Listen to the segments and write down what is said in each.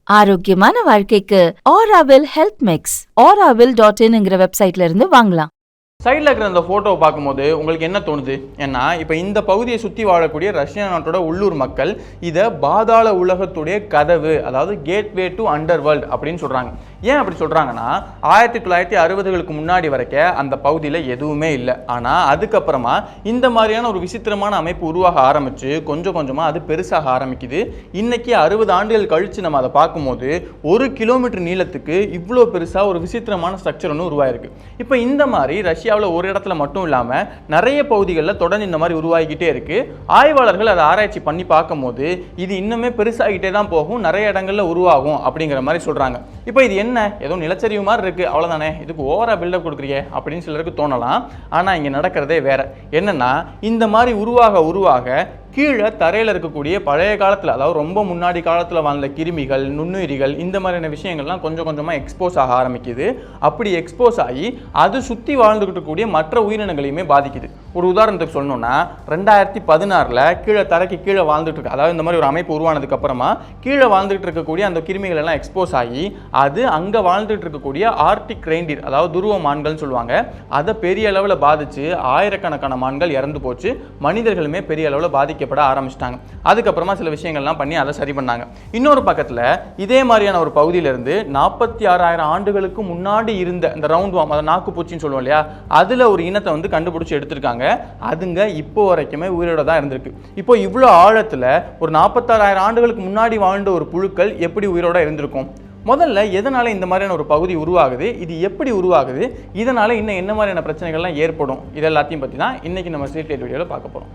ஆரோக்கியமான வாழ்க்கைக்கு Aaravil health mix auraville.in வெப்சைட்ல இருந்து வாங்கலாம். சைடில் இருக்கிற அந்த ஃபோட்டோவை பார்க்கும்போது உங்களுக்கு என்ன தோணுது? ஏன்னா இப்போ இந்த பகுதியை சுற்றி வாழக்கூடிய ரஷ்யா நாட்டோட உள்ளூர் மக்கள் இதை பாதாள உலகத்துடைய கதவு, அதாவது கேட்வே டு அண்டர் வேர்ல்டு அப்படின்னு சொல்கிறாங்க. ஏன் அப்படி சொல்கிறாங்கன்னா 1960களுக்கு முன்னாடி வரைக்கும் அந்த பகுதியில் எதுவுமே இல்லை. ஆனால் அதுக்கப்புறமா இந்த மாதிரியான ஒரு விசித்திரமான அமைப்பு உருவாக ஆரம்பித்து கொஞ்சம் கொஞ்சமாக அது பெருசாக ஆரம்பிக்குது. இன்றைக்கி 60 ஆண்டுகள் கழித்து நம்ம அதை பார்க்கும்போது 1 கிலோமீட்டர் நீளத்துக்கு இவ்வளோ பெருசாக ஒரு விசித்திரமான ஸ்ட்ரக்சர் ஒன்று உருவாயிருக்கு. இப்போ இந்த மாதிரி ரஷ்யாவில் ஒரு இடத்துல மட்டும் இல்லாமல் நிறைய பகுதிகளில் தொடர்ந்து இந்த மாதிரி உருவாகிக்கிட்டே இருக்கு. ஆய்வாளர்கள் அதை ஆராய்ச்சி பண்ணி பார்க்கும்போது இது இன்னுமே பெருசாகிட்டே தான் போகும், நிறைய இடங்கள்ல உருவாகும் அப்படிங்கிற மாதிரி சொல்றாங்க. இப்போ இது என்ன, ஏதோ நிலச்சரிவு மாதிரி இருக்கு, அவ்வளோதானே, இதுக்கு ஓவரா பில்டப் கொடுக்குறீங்க அப்படின்னு சிலருக்கு தோணலாம். ஆனால் இங்கே நடக்கிறதே வேற. என்னன்னா, இந்த மாதிரி உருவாக கீழே தரையில் இருக்கக்கூடிய பழைய காலத்தில், அதாவது ரொம்ப முன்னாடி காலத்தில் வாழ்ந்த கிருமிகள், நுண்ணுயிரிகள், இந்த மாதிரியான விஷயங்கள்லாம் கொஞ்சம் கொஞ்சமாக எக்ஸ்போஸ் ஆக ஆரம்பிக்குது. அப்படி எக்ஸ்போஸ் ஆகி அது சுற்றி வாழ்ந்துகிட்டு இருக்கக்கூடிய மற்ற உயிரினங்களையுமே பாதிக்குது. ஒரு உதாரணத்துக்கு சொல்லணும்னா 2016 கீழே தரைக்கு கீழே வாழ்ந்துட்டு இருக்கு, அதாவது இந்த மாதிரி ஒரு அமைப்பு உருவானதுக்கு அப்புறமா கீழே வாழ்ந்துட்டு இருக்கக்கூடிய அந்த கிருமிகள் எல்லாம் எக்ஸ்போஸ் ஆகி அது அங்கே வாழ்ந்துட்டு இருக்கக்கூடிய ஆர்டிக் ரெயின்டியர், அதாவது துருவ மான்கள் சொல்லுவாங்க, அதை பெரிய அளவில் பாதிச்சு ஆயிரக்கணக்கான மான்கள் இறந்து போச்சு. மனிதர்களுமே பெரிய அளவில் பாதிக்க ஆரம்பிச்சிட்டாங்க. அதுக்கப்புறமா சில விஷயங்கள்லாம் பண்ணி அதை சரி பண்ணாங்க. இன்னொரு பக்கத்தில் இதே மாதிரியான ஒரு பகுதியிலிருந்து 46,000 ஆண்டுகளுக்கு முன்னாடி இருந்த இந்த ரவுண்ட் வார்ம், அதை நாக்குப்பூச்சின்னு சொல்லுவோம் இல்லையா, அதில் ஒரு இனத்தை வந்து கண்டுபிடிச்சி எடுத்திருக்காங்க. அதுங்க இப்போ வரைக்குமே உயிரோட தான் இருந்திருக்கு. இப்போ இவ்வளோ ஆழத்தில் ஒரு 46,000 ஆண்டுகளுக்கு முன்னாடி வாழ்ந்த ஒரு புழுக்கள் எப்படி உயிரோட இருந்திருக்கும்? முதல்ல எதனால இந்த மாதிரியான ஒரு பகுதி உருவாகுது, இது எப்படி உருவாகுது, இதனால இன்னும் என்ன மாதிரியான பிரச்சனைகள்லாம் ஏற்படும், இது எல்லாத்தையும் பற்றி தான் இன்னைக்கு நம்ம ஸ்ட்ரீட் வீடியோவில் பார்க்க போகிறோம்.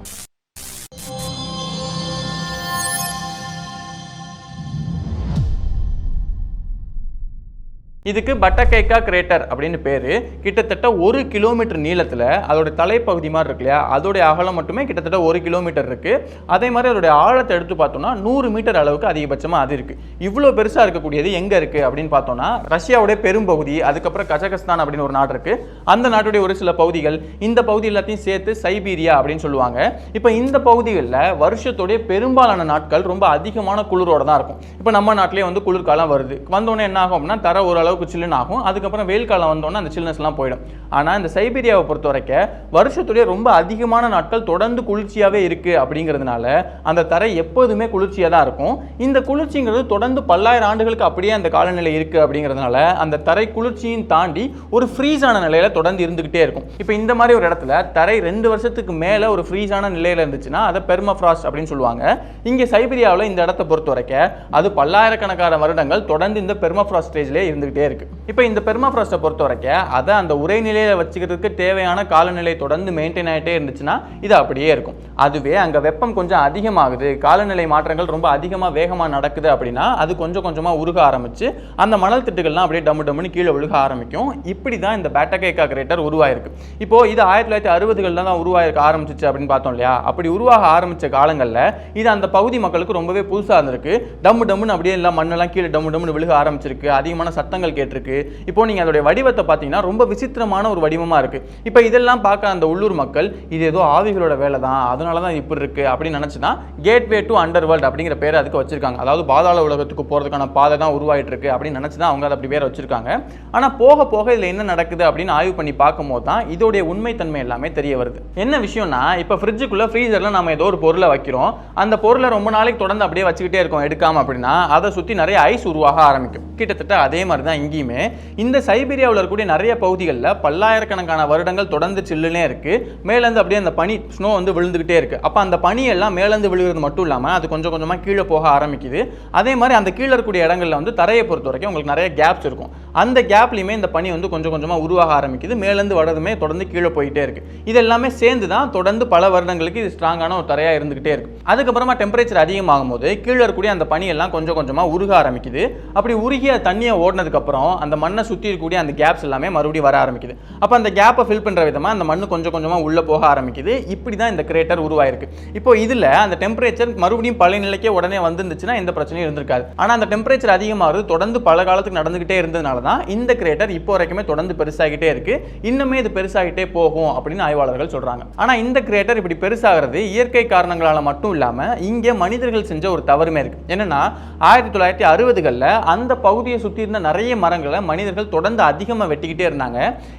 இதுக்கு பட்டகைக்கா கிரேட்டர் அப்படின்னு பேரு. கிட்டத்தட்ட 1 கிலோமீட்டர் நீளத்தில் அதோட தலைப்பகுதி மாதிரி இருக்கு இல்லையா, அதோடைய அகலம் மட்டுமே கிட்டத்தட்ட 1 கிலோமீட்டர் இருக்கு. அதே மாதிரி அதோடைய ஆழத்தை எடுத்து பார்த்தோம்னா 100 மீட்டர் அளவுக்கு அதிகபட்சமாக அது இருக்கு. இவ்வளோ பெருசாக இருக்கக்கூடியது எங்கே இருக்கு அப்படின்னு பார்த்தோம்னா ரஷ்யாவுடைய பெரும்பகுதி, அதுக்கப்புறம் கஜகஸ்தான் அப்படின்னு ஒரு நாடு இருக்கு, அந்த நாட்டுடைய ஒரு சில பகுதிகள், இந்த பகுதி எல்லாத்தையும் சேர்த்து சைபீரியா அப்படின்னு சொல்லுவாங்க. இப்போ இந்த பகுதிகளில் வருஷத்துடைய பெரும்பாலான நாட்கள் ரொம்ப அதிகமான குளிரோட தான் இருக்கும். இப்போ நம்ம நாட்டிலே வந்து குளிர்காலம் வருது, வந்தோடனே என்ன ஆகும் அப்படின்னா தர ஓரளவு சில்லுன்னு ஆகும். அதுக்கப்புறம் வெயில் காலம் வந்தோன்னா அந்த சில்னஸ் எல்லாம் போயிடும். ஆனால் இந்த சைபீரியாவை பொறுத்த வரைக்கும் வருஷத்துடைய ரொம்ப அதிகமான நாட்கள் தொடர்ந்து குளிர்ச்சியாகவே இருக்கு. அப்படிங்கிறதுனால அந்த தரை எப்போதுமே குளிர்ச்சியாக தான் இருக்கும். இந்த குளிர்ச்சிங்கிறது தொடர்ந்து பல்லாயிரம் ஆண்டுகளுக்கு அப்படியே அந்த காலநிலை இருக்கு. அப்படிங்கிறதுனால அந்த தரை குளிர்ச்சியும் தாண்டி ஒரு ஃப்ரீஸான நிலையில தொடர்ந்து இருந்துகிட்டே இருக்கும். இப்போ இந்த மாதிரி ஒரு இடத்துல தரை 2 வருஷத்துக்கு மேல ஒரு ஃப்ரீஸான நிலையில இருந்துச்சுன்னா அதை பெர்மஃப்ராஸ்ட் அப்படின்னு சொல்லுவாங்க. இங்கே சைபீரியாவில் இந்த இடத்தை பொறுத்த வரைக்கும் அது பல்லாயிரக்கணக்கான வருடங்கள் தொடர்ந்து இந்த பெர்மஃப்ராஸ்ட் ஸ்டேஜ்லேயே இருந்துகிட்டே இருக்கு. இப்போ இந்த பெர்மஃப்ராஸ்ட்டை பொறுத்த வரைக்கும் அதை அந்த உரை நிலையில வச்சுக்கிறதுக்கு தேவையான காலநிலை தொடர்ந்து மெயின்டைன் ஆகிட்டே இருந்துச்சுன்னா இது அப்படியே இருக்கும். அதுவே அங்கே வெப்பம் கொஞ்சம் அதிகமாகுது, காலநிலை மாற்றங்கள் ரொம்ப அதிகமாக வேகமாக நடக்குது அப்படின்னா அது கொஞ்சம் கொஞ்சமாக உருக ஆரம்பிச்சு அந்த மணல் திட்டுகள்லாம் அப்படியே டம்மு டம்முன்னு கீழே விழுக ஆரம்பிக்கும். இப்படி தான் இந்த பட்டகைக்கா கிரேட்டர் உருவாயிருக்கு. இப்போ இது 1960களில் தான் உருவாயிருக்க ஆரம்பிச்சிச்சு அப்படின்னு பார்த்தோம் இல்லையா. அப்படி உருவாக ஆரம்பிச்ச காலங்களில் இது அந்த பகுதி மக்களுக்கு ரொம்பவே புதுசாக இருந்திருக்கு. டம்மு டம்முன்னு அப்படியே எல்லாம் மண்ணெல்லாம் கீழே டம்மு டம்முன்னு விழுக ஆரம்பிச்சிருக்கு, அதிகமான சத்தங்கள் கேட்டிருக்கு. இப்போ நீங்க அதோட வடிவத்தை பார்த்தீங்கன்னா ரொம்ப விசித்திரமான ஒரு வடிவமா இருக்கு. இப்போ இதெல்லாம் பார்க்க அந்த உள்ளூர் மக்கள் இது ஏதோ ஆவிகளோட வேலை தான், அதனால தான் இப்படி இருக்கு அப்படின்னு நினைச்சுதான் கேட்வே டு அண்டர் வேர்ல்ட் அப்படிங்கிற பேரை அதுக்கு வச்சிருக்காங்க. அதாவது பாதாள உலகத்துக்கு போறதுக்கான பாதை தான் உருவாயிட்டு இருக்கு அப்படின்னு நினைச்சுதான் அவங்க அதை அப்படி பேரை வச்சிருக்காங்க. ஆனா போக போக இதுல என்ன நடக்குது அப்படின்னு ஆய்வு பண்ணி பார்க்கும்போது தான் இதோடைய உண்மைத்தன்மை எல்லாமே தெரிய வருது. என்ன விஷயம்னா, இப்போ ஃப்ரிட்ஜுக்குள்ள ஃப்ரீசர்ல நம்ம ஏதோ ஒரு பொருளை வைக்கிறோம், அந்த பொருளை ரொம்ப நாளைக்கு தொடர்ந்து அப்படியே வச்சுக்கிட்டே இருக்கோம் எடுக்காம அப்படின்னா அதை சுற்றி நிறைய ஐஸ் உருவாக ஆரம்பிக்கும். கிட்டத்தட்ட அதே மாதிரி தான் இங்கேயுமே இந்த சைபீரியாவில் இருக்கக்கூடிய நிறைய பகுதிகளில் பல்லாயிரக்கணக்கான வருடங்கள் தொடர்ந்து சில்லுனே இருக்கு. மேலேருந்து அப்படியே அந்த பனி ஸ்னோ வந்து விழுந்துகிட்டே இருக்கு. அப்போ அந்த பனியெல்லாம் மேலேருந்து விழுகிறது மட்டும் இல்லாமல் அது கொஞ்சம் கொஞ்சமாக கீழே போக ஆரம்பிக்குது. அதே மாதிரி அந்த கீழே இருக்கக்கூடிய இடங்களில் வந்து தரையை பொறுத்த வரைக்கும் உங்களுக்கு நிறைய கேப்ஸ் இருக்கும். அந்த கேப்லையுமே இந்த பனி வந்து கொஞ்சம் கொஞ்சமாக உருவாக ஆரம்பிக்குது. மேலேருந்து வர்றதுமே தொடர்ந்து கீழே போயிட்டே இருக்கு. இது எல்லாமே சேர்ந்து தான் தொடர்ந்து பல வருடங்களுக்கு இது ஸ்ட்ராங்கான ஒரு தரையாக இருந்துகிட்டே இருக்கு. அதுக்கப்புறமா டெம்பரேச்சர் அதிகமாகும் போது கீழே இருக்கக்கூடிய அந்த பனியெல்லாம் கொஞ்சம் கொஞ்சமாக உருக ஆரம்பிக்குது. அப்படி உருகிய தண்ணியை ஓடினதுக்கு அப்புறம் அந்த மண்ணை சுற்றி இருக்கக்கூடிய அந்த கேப்ஸ் எல்லாமே மறுபடியும் வர ஆரம்பிக்குது. அப்போ அந்த கேப்பை ஃபில் பண்ணுற விதமாக அந்த மண்ணு கொஞ்சம் கொஞ்சமாக உள்ளே போக ஆரம்பிக்குது. இப்படி தான் இந்த கிரேட்டர் உருவாயிருக்கு. இப்போ இதில் அந்த டெம்பரேச்சர் மறுபடியும் பழைய நிலைக்கே உடனே வந்துருந்துச்சுன்னா எந்த பிரச்சனையும் இருந்திருக்காது. ஆனால் அந்த டெம்பரேச்சர் அதிகமாகிறது தொடர்ந்து பல காலத்துக்கு நடந்துகிட்டே இருந்ததுனால தான் இந்த கிரேட்டர் இப்போ வரைக்குமே தொடர்ந்து பெருசாகிட்டே இருக்கு. இன்னுமே இது பெருசாகிட்டே போகும் அப்படின்னு ஆய்வாளர்கள் சொல்றாங்க. ஆனா இந்த கிரேட்டர் இப்படி பெருசாகிறது இயற்கை காரணங்களால மட்டும் இல்லாம இங்க மனிதர்கள் செஞ்ச ஒரு தவறுமே இருக்கு. என்னன்னா 1960களில் அந்த பகுதியை சுற்றி இருந்த நிறைய மரங்களை மனிதர்கள் தொடர்ந்து அதிகமாக வெட்டிக்கிட்டே இருந்தாங்க.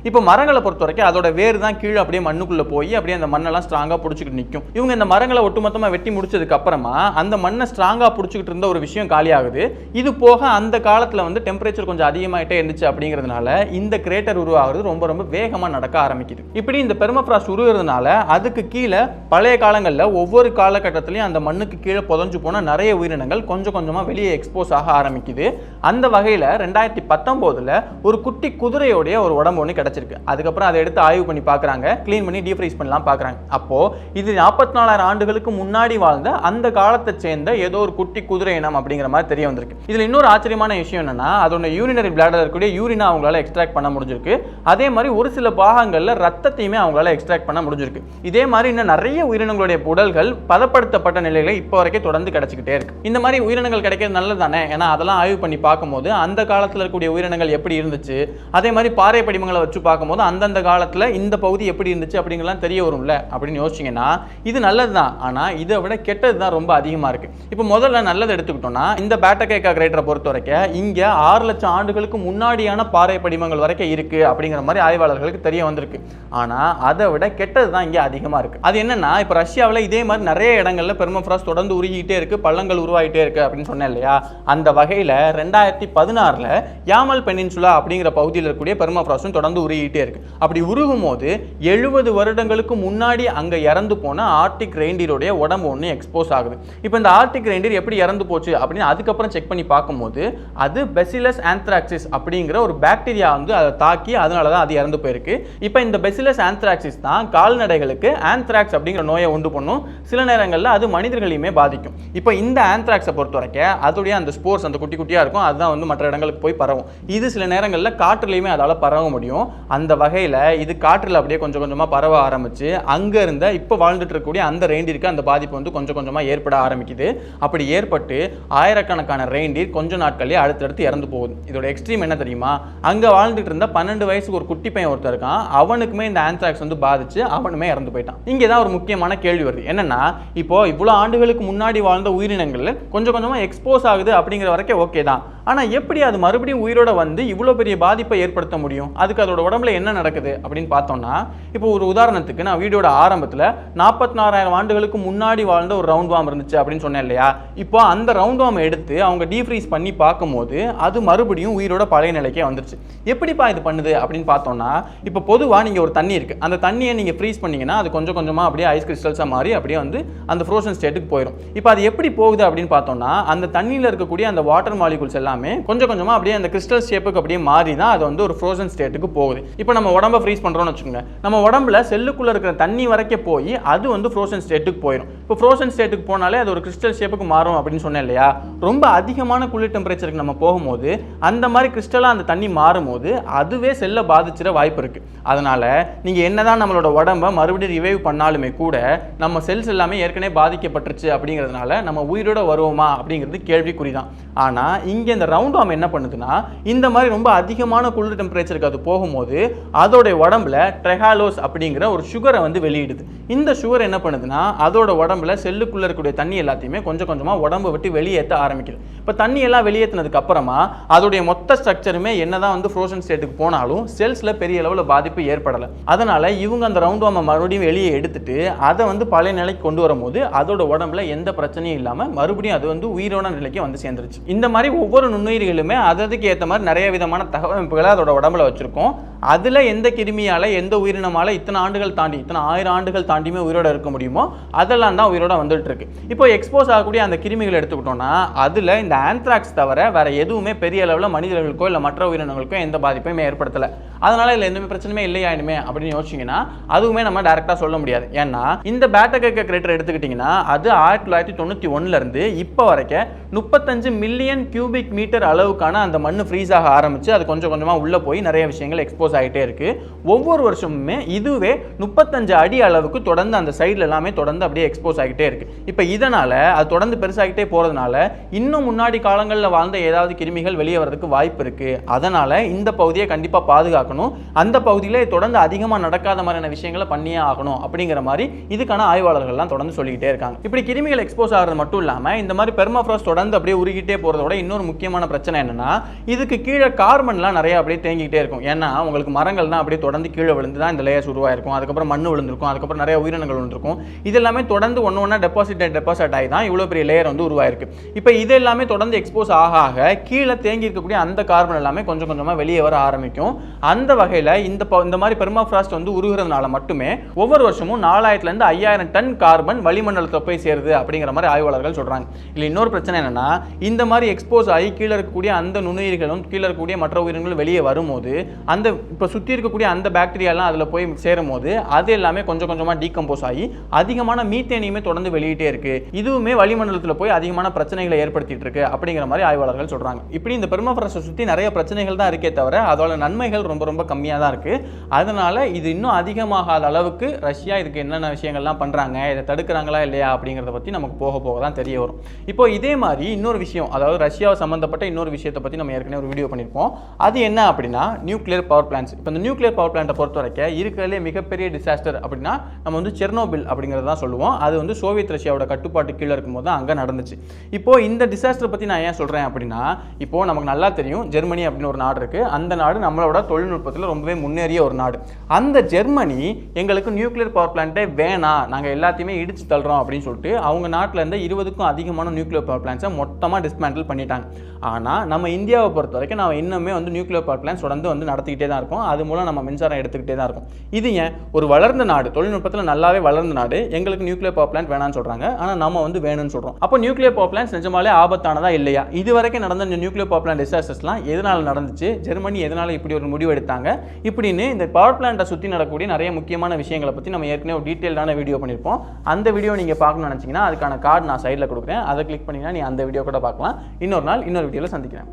இப்போ மரங்களை பொறுத்த வரைக்கும் அதோட வேறு தான் கீழே அப்படியே மண்ணுக்குள்ள போய் அப்படியே அந்த மண்ணெல்லாம் ஸ்ட்ராங்கா பிடிச்சிக்கிட்டு நிற்கும். இவங்க இந்த மரங்களை ஒட்டுமொத்தமாக வெட்டி முடிச்சதுக்கு அப்புறமா அந்த மண்ணை ஸ்ட்ராங்கா பிடிச்சிக்கிட்டு இருந்த ஒரு விஷயம் காலியாகுது. இது போக அந்த காலத்தில் வந்து டெம்பரேச்சர் கொஞ்சம் அதிகமாயிட்டே இருந்துச்சு அப்படிங்கிறதுனால இந்த கிரேட்டர் உருவாகிறது ரொம்ப ரொம்ப வேகமாக நடக்க ஆரம்பிக்குது. இப்படி இந்த பெர்மஃப்ராஸ்ட் உருவுறதுனால அதுக்கு கீழே பழைய காலங்களில் ஒவ்வொரு காலகட்டத்திலையும் அந்த மண்ணுக்கு கீழே புதஞ்சு போன நிறைய உயிரினங்கள் கொஞ்சம் கொஞ்சமாக வெளியே எக்ஸ்போஸ் ஆக ஆரம்பிக்குது. அந்த வகையில் 2019 ஒரு குட்டி குதிரையோடைய ஒரு உடம்பு ஒன்று கிடைச்சிருக்கு. அதுக்கப்புறம் அதை எடுத்து ஆய்வு பண்ணி பார்க்குறாங்க, க்ளீன் பண்ணி டீஃப்ரீஸ் பண்ணலாம் பார்க்குறாங்க. அப்போ இது 44,000 ஆண்டுகளுக்கு முன்னாடி வாழ்ந்த அந்த காலத்தை சேர்ந்த ஏதோ ஒரு குட்டி குதிரை இனம் அப்படிங்கிற மாதிரி தெரிய வந்திருக்கு. இதில் இன்னொரு ஆச்சரியமான விஷயம் என்னன்னா அதோட யூரினரி பிளாடர் இருக்கக்கூடிய யூரினா அவங்களால எக்ஸ்ட்ராக்ட் பண்ண முடிஞ்சிருக்கு. அதே மாதிரி ஒரு சில பாகங்களில் ரத்தத்தையுமே அவங்களால எக்ஸ்ட்ராக்ட் பண்ண முடிஞ்சிருக்கு. இதே மாதிரி இன்னும் நிறைய உயிரினங்களுடைய உடல்கள் பதப்படுத்தப்பட்ட நிலைகளை இப்போ வரைக்கும் தொடர்ந்து கிடைச்சிக்கிட்டே இருக்கு. இந்த மாதிரி உயிரினங்கள் கிடைக்கிறது நல்லது தானே, ஏன்னா அதெல்லாம் ஆய்வு பண்ணி பார்க்கும்போது அந்த காலத்தில் இருக்கக்கூடிய உயிரினங்கள் எப்படி இருந்துச்சு, அதே மாதிரி பாறை படிமங்களை வச்சு பார்க்கும்போது அந்தந்த காலத்தில் இந்த பகுதி எப்படி இருந்துச்சு அப்படிங்கலாம் தெரிய வரும்ல அப்படின்னு யோசிச்சிங்கன்னா இது நல்லது தான். ஆனால் இதை விட கெட்டது தான் ரொம்ப அதிகமாக இருக்கு. இப்போ முதல்ல நல்லது எடுத்துக்கிட்டோம்னா இந்த பேட்டகேக்கா கிரேட்டரை பொறுத்த வரைக்கும் இங்கே 6 லட்சம் ஆண்டுகளுக்கு முன்னாடியான பாறை படிமங்கள் வரைக்கும் இருக்கு அப்படிங்கிற மாதிரி ஆய்வாளர்களுக்கு தெரிய வந்திருக்கு. ஆனால் அதை விட கெட்டது தான் இங்கே அதிகமாக இருக்கு. அது என்னன்னா இப்போ ரஷ்யாவில் இதே மாதிரி நிறைய இடங்கள்ல பெர்மஃப்ராஸ்ட் தொடர்ந்து உருகிட்டே இருக்கு, பள்ளங்கள் உருவாகிட்டே இருக்கு அப்படின்னு சொன்னேன் இல்லையா. அந்த வகையில் 2016 யாமல் பெனின்சுலா அப்படிங்கிற பகுதியில் இருக்கக்கூடிய பெர்மஃப்ராஸ்டும் தொடர்ந்து உருகிட்டே இருக்கு. அப்படி உருகும் போது 70 வருடங்களுக்கு முன்னாடி அங்க இறந்து போன ஆர்டிக் ரெயின்டியருடைய உடம்பு ஒன்று எக்ஸ்போஸ் ஆகுது. இப்போ இந்த ஆர்டிக் ரெயின்டியர் எப்படி இறந்து போச்சு அப்படின்னு அதுக்கப்புறம் செக் பண்ணி பார்க்கும்போது அது பெசிலஸ் ஆந்த்ராக்சிஸ் அப்படிங்கிற ஒரு பாக்டீரியா வந்து அதை தாக்கி அதனால தான் அது இறந்து போயிருக்கு. இப்போ இந்த பெசிலஸ் ஆந்த்ராக்சிஸ் தான் கால்நடைகளுக்கு ஆந்த்ராக்ஸ் அப்படிங்கிற நோயை உண்டு பண்ணும். சில நேரங்களில் அது மனிதர்களையுமே பாதிக்கும். இப்போ இந்த ஆந்த்ராக்ஸை பொறுத்த வரைக்கும் அதோடைய அந்த ஸ்போர்ஸ் அந்த குட்டி குட்டியாக இருக்கும், அதுதான் வந்து மற்ற இடங்களுக்கு போய் பரவும். இது சில நேரங்களில் காற்றுலையுமே அதால் பரவ முடியும். அந்த வகையில் இது காற்றில் அப்படியே கொஞ்சம் கொஞ்சமாக பரவ ஆரம்பிச்சு அங்கே இருந்த இப்போ வாழ்ந்துட்டு இருக்கக்கூடிய அந்த ரெயின்டியருக்கு அந்த பாதிப்பு வந்து கொஞ்சம் கொஞ்சமாக ஏற்பட ஆரம்பிக்குது. அப்படி ஏற்பட்டு ஆயிரக்கணக்கான ரெயின்டியர் கொஞ்ச நாட்களே அடுத்தடுத்து இறந்து போகுது. இதோட எக்ஸ்ட்ரீம் என்ன தெரியுமா, அங்கே வாழ்ந்துட்டு இருந்த 12 வயசுக்கு ஒரு குட்டி பையன் ஒருத்தர் இருக்கான், அவனுக்குமே இந்த ஆந்த்ராக்ஸ் வந்து பாதிச்சு அவனுமே இறந்து போயிட்டான். இங்கே தான் ஒரு முக்கியமான கேள்வி வருது. என்னன்னா இப்போ இவ்வளோ ஆண்டுகளுக்கு முன்னாடி வாழ்ந்த உயிரினங்கள் கொஞ்சம் கொஞ்சமாக எக்ஸ்போஸ் ஆகுது அப்படிங்கிற வரைக்கும் ஓகே தான். ஆனால் எப்படி அது மறுபடியும் உயிரோட வந்து இவ்வளோ பெரிய பாதிப்பை ஏற்படுத்த முடியும், அதுக்கு அதோட உடம்புல என்ன நடக்குது அப்படின்னு பார்த்தோம்னா இப்போ ஒரு உதாரணத்துக்கு நான் வீடியோட ஆரம்பத்தில் 44,000 ஆண்டுகளுக்கு முன்னாடி வாழ்ந்த ஒரு ரவுண்ட் வார்ம் இருந்துச்சு அப்படின்னு சொன்னேன் இல்லையா. இப்போ அந்த ரவுண்ட் வார்ம் எடுத்து அவங்க டீஃப்ரீஸ் பண்ணி பார்க்கும்போது அது மறுபடியும் உயிரோட பழைய நிலைக்கே வந்துருச்சு. எப்படிப்பா இது பண்ணுது அப்படின்னு பார்த்தோம்னா இப்போ பொதுவாக நீங்கள் ஒரு தண்ணி இருக்குது, அந்த தண்ணியை நீங்கள் ஃப்ரீஸ் பண்ணிங்கன்னா அது கொஞ்சம் கொஞ்சமாக அப்படியே ஐஸ் கிறிஸ்டல்ஸாக மாறி அப்படியே வந்து அந்த ஃப்ரோசன் ஸ்டேட்டுக்கு போயிடும். இப்போ அது எப்படி போகுது அப்படின்னு பார்த்தோம்னா அந்த தண்ணியில் இருக்கக்கூடிய அந்த வாட்டர் மாலிகுல்ஸ் எல்லாமே கொஞ்சம் கொஞ்சமாக அப்படியே அந்த கிறிஸ்டல் ஷேப்புக்கு அப்படியே மாறி தான் அது வந்து ஒரு ஃப்ரோசன் ஸ்டேட்டுக்கு போகுது. இப்போ நம்ம உடம்பை ஃப்ரீஸ் பண்ணுறோம்னு வச்சுக்கோங்க, நம்ம உடம்புல செல்லுக்குள்ளே இருக்கிற தண்ணி வரைக்கும் போய் அது வந்து ஃப்ரோசன் ஸ்டேட்டுக்கு போயிடும். இப்போ ஃப்ரோசன் ஸ்டேட்டுக்கு போனாலே அது ஒரு கிறிஸ்டல் ஷேப்புக்கு மாறும் அப்படின்னு சொன்னேன் இல்லையா. ரொம்ப அதிகமான குளிர் டெம்பரேச்சருக்கு நம்ம போகும்போது அந்த மாதிரி கிறிஸ்டலாக அந்த தண்ணி மாறும்போது அதுவே செல்லை பாதிச்சிட வாய்ப்பு இருக்குது. அதனால் நீங்கள் என்னதான் நம்மளோட உடம்பை மறுபடியும் ரிவைவ் பண்ணாலுமே கூட நம்ம செல்ஸ் எல்லாமே ஏற்கனவே பாதிக்கப்பட்டுருச்சு அப்படிங்கிறதுனால நம்ம உயிரோட வருவோமா அப்படிங்கிறது கேள்விக்குறி தான். ஆனால் இங்கே இந்த ரவுண்ட் வார்ம் என்ன பண்ணுதுன்னா இந்த மாதிரி ரொம்ப அதிகமான குளிர் டெம்பரேச்சருக்கு அது போகும்போது அதோடைய உடம்புல ட்ரெஹாலோஸ் அப்படிங்கிற ஒரு சுகரை வந்து வெளியிடுது. இந்த சுகர் என்ன பண்ணுதுன்னா அதோட உடம்புல செல்லுக்குள்ள இருக்கக்கூடிய தண்ணி எல்லாத்தையுமே கொஞ்சம் கொஞ்சமாக உடம்பு விட்டு வெளியேற்ற ஆரம்பிக்குது. இப்போ தண்ணி எல்லாம் வெளியேற்றினதுக்கு அப்புறமா அதோடைய மொத்த ஸ்ட்ரக்சருமே என்னதான் வந்து ஃப்ரோசன் ஸ்டேட்டுக்கு போனாலும் செல்ஸில் பெரிய அளவில் பாதிப்பு ஏற்படலை. அதனால இவங்க அந்த ரவுண்ட் வார்மை மறுபடியும் வெளியே எடுத்துட்டு அதை வந்து பழைய நிலைக்கு கொண்டு வரும்போது அதோட உடம்புல எந்த பிரச்சனையும் இல்லாமல் மறுபடியும் அது வந்து உயிரோட நிலைக்கு வந்து சேர்ந்துருச்சு. இந்த மாதிரி ஒவ்வொரு நுண்ணுயிர்களுமே அதுக்கு ஏற்ற மாதிரி நிறைய விதமான தகவமைப்புகளை அதோட உடம்புல வச்சிருக்கோம். அதில் எந்த கிருமியால எந்த உயிரினமால இத்தனை ஆண்டுகள் தாண்டி இத்தனை 1000 ஆண்டுகள் தாண்டியுமே உயிரோட இருக்க முடியுமோ அதெல்லாம் தான் உயிரோட வந்துட்டு இருக்கு. இப்போ எக்ஸ்போஸ் ஆகக்கூடிய அந்த கிருமிகள் எடுத்துக்கிட்டோம்னா அதில் இந்த ஆந்த்ராக்ஸ் தவிர வேற எதுவுமே பெரிய அளவில் மனிதர்களுக்கோ இல்லை மற்ற உயிரினங்களுக்கோ எந்த பாதிப்பையுமே ஏற்படுத்தலை. அதனால இதில் எந்த பிரச்சனையுமே இல்லையாயினுமே அப்படின்னு யோசிச்சிங்கன்னா அதுவுமே நம்ம டேரெக்டாக சொல்ல முடியாது. ஏன்னா இந்த பேட்டகேக்கா கிரேட்டர் எடுத்துக்கிட்டிங்கன்னா அது 1991 இருந்து இப்போ வரைக்கும் 35 மில்லியன் கியூபிக் மீட்டர் அளவுக்கான அந்த மண் ஃப்ரீஸ் ஆக ஆரம்பிச்சு அது கொஞ்சம் கொஞ்சமாக உள்ளே போய் நிறைய விஷயங்கள் எக்ஸ்போஸ் எக்ஸ்போஸ் ஆகிட்டே இருக்கு. ஒவ்வொரு வருஷமுமே இதுவே 35 அடி அளவுக்கு தொடர்ந்து அந்த சைடில் எல்லாமே தொடர்ந்து அப்படியே எக்ஸ்போஸ் ஆகிட்டே இருக்கு. இப்போ இதனால அது தொடர்ந்து பெருசாகிட்டே போறதுனால இன்னும் முன்னாடி காலங்களில் வாழ்ந்த ஏதாவது கிருமிகள் வெளியே வரதுக்கு வாய்ப்பு இருக்கு. அதனால இந்த பகுதியை கண்டிப்பாக பாதுகாக்கணும், அந்த பகுதியில் தொடர்ந்து அதிகமாக நடக்காத மாதிரியான விஷயங்களை பண்ணியே ஆகணும் அப்படிங்கிற மாதிரி இதுக்கான ஆய்வாளர்கள்லாம் தொடர்ந்து சொல்லிக்கிட்டே இருக்காங்க. இப்படி கிருமிகள் எக்ஸ்போஸ் ஆகிறது மட்டும் இல்லாமல் இந்த மாதிரி பெர்மாஃப்ராஸ்ட் தொடர்ந்து அப்படியே உருகிட்டே போகிறதோட இன்னொரு முக்கியமான பிரச்சனை என்னன்னா, இதுக்கு கீழே கார்பன்லாம் நிறைய அப்படியே தேங்கிக்கிட்டே இருக்கும். ஏன்னா உங்களுக்கு மரங்கள் தான் அப்படியே தொடர்ந்து கீழே விழுந்து தான் இந்த லேயர்ஸ் உருவாயிருக்கும், அதுக்கப்புறம் மண் விழுந்திருக்கும், அதுக்கப்புறம் நிறைய உயிரினங்கள் விழுந்திருக்கும். இது எல்லாமே தொடர்ந்து ஒன்று ஒன்றா டெபாசிட் ஆகி தான் இவ்வளோ பெரிய லேயர் வந்து உருவாயிருக்கு. இப்போ இது எல்லாமே தொடர்ந்து எக்ஸ்போஸ் ஆக ஆக கீழே தேங்கி இருக்கக்கூடிய அந்த கார்பன் எல்லாமே கொஞ்சம் கொஞ்சமாக வெளியே வர ஆரம்பிக்கும். அந்த வகையில் இந்த மாதிரி பெர்மாஃப்ராஸ்ட் வந்து உருகிறதுனால மட்டுமே ஒவ்வொரு வருஷமும் 4000 to 5000 டன் கார்பன் வளிமண்டலத்தில் போய் சேருது அப்படிங்கிற மாதிரி ஆய்வாளர்கள் சொல்றாங்க. இல்லை இன்னொரு பிரச்சனை என்னன்னா, இந்த மாதிரி எக்ஸ்போஸ் ஆகி கீழே இருக்கக்கூடிய அந்த நுண்ணுயிர்களும் கீழே இருக்கக்கூடிய மற்ற உயிரினங்களும் வெளியே வரும்போது அந்த இப்போ சுற்றி இருக்கக்கூடிய அந்த பாக்டீரியாலாம் அதில் போய் சேரும் போது அது எல்லாமே கொஞ்சம் கொஞ்சமாக டீகம்போஸ் ஆகி அதிகமான மீத்தேனையுமே தொடர்ந்து வெளியிட்டே இருக்கு. இதுவுமே வளிமண்டலத்தில் போய் அதிகமான பிரச்சனைகளை ஏற்படுத்திட்டு இருக்கு அப்படிங்கிற மாதிரி ஆய்வாளர்கள் சொல்றாங்க. இப்படி இந்த பெர்மாஃப்ராஸ்ட்டை சுற்றி நிறைய பிரச்சனைகள் தான் இருக்கே தவிர அதோட நன்மைகள் ரொம்ப ரொம்ப கம்மியாக தான் இருக்கு. அதனால இது இன்னும் அதிகமாகாத அளவுக்கு ரஷ்யா இதுக்கு என்னென்ன விஷயங்கள்லாம் பண்றாங்க, இதை தடுக்கிறாங்களா இல்லையா அப்படிங்கிறத பற்றி நமக்கு போக போக தான் தெரிய வரும். இப்போ இதே மாதிரி இன்னொரு விஷயம், அதாவது ரஷ்யாவை சம்பந்தப்பட்ட இன்னொரு விஷயத்தை பற்றி நம்ம ஏற்கனவே ஒரு வீடியோ பண்ணியிருப்போம். அது என்ன அப்படின்னா நியூக்ளியர் பவர் பிளான்ஸ். இப்போ இந்த நியூக்ளியர் பவர் பிளான்ட்டை பொறுத்த வரைக்கும் இருக்கிறதுலே மிகப்பெரிய டிசாஸ்டர் அப்படின்னா நம்ம வந்து செர்னோபில் அப்படிங்கிறது தான் சொல்லுவோம். அது வந்து சோவியத் ரஷ்யாவோட கட்டுப்பாட்டு கீழே இருக்கும்போது தான் அங்கே நடந்துச்சு. இப்போ இந்த டிசாஸ்டர் பற்றி நான் ஏன் சொல்கிறேன் அப்படின்னா, இப்போ நமக்கு நல்லா தெரியும் ஜெர்மனி அப்படின்னு ஒரு நாடு இருக்குது. அந்த நாடு நம்மளோட தொழில்நுட்பத்தில் ரொம்பவே முன்னேறிய ஒரு நாடு. அந்த ஜெர்மனி எங்களுக்கு நியூக்ளியர் பவர் பிளான்ட்டே வேணாம், நாங்கள் எல்லாத்தையுமே இடிச்சு தள்ளுறோம் அப்படின்னு சொல்லிட்டு அவங்க நாட்டில் இருந்த 20க்கும் அதிகமான நியூக்ளியர் பவர் பிளான்ஸை மொத்தமாக டிஸ்மேண்டில் பண்ணிட்டாங்க. ஆனால் நம்ம இந்தியாவை பொறுத்த வரைக்கும் நம்ம இன்னுமே வந்து நியூக்ளியர் பவர் பிளான்ஸ் தொடர்ந்து வந்து நடத்திக்கிட்டே தான் இருக்கும். அது மூலம் நம்ம மின்சாரம் எடுத்துக்கிட்டே தான் இருக்கும். இது ஏன் ஒரு வளர்ந்த நாடு, தொழில்நுட்பத்தில் நல்லாவே வளர்ந்த நாடு, எங்களுக்கு நியூக்ளியர் பவர் பிளான்ட் வேணாம்னு சொல்கிறாங்க, ஆனால் நம்ம வந்து வேணும்னு சொல்கிறோம். அப்போ நியூக்ளியர் பவர் பிளான்ஸ் நிஜமாலே ஆபத்தானதா இல்லையா? இது வரைக்கும் நடந்த நியூக்ளியர் பவர் பிளான்ட் டிசாஸ்டர்ஸ்லாம் எதனால் நடந்துச்சு, ஜெர்மனி எதனால் இப்படி ஒரு முடிவு எடுத்தாங்க, இப்படின்னு இந்த பவர் பிளான்ட்டை சுற்றி நடக்கக்கூடிய நிறைய முக்கியமான விஷயங்களை பற்றி நம்ம ஏற்கனவே ஒரு டீட்டெயிலான வீடியோ பண்ணியிருப்போம். அந்த வீடியோ நீங்கள் பார்க்கணும்னு நினச்சிங்கன்னா அதுக்கான கார்டு நான் சைடில் கொடுக்குறேன், அதை கிளிக் பண்ணிங்கன்னா நீ அந்த வீடியோ கூட பார்க்கலாம். இன்னொரு நாள் இன்னொரு வீடியோவில் சந்திக்கிறேன்.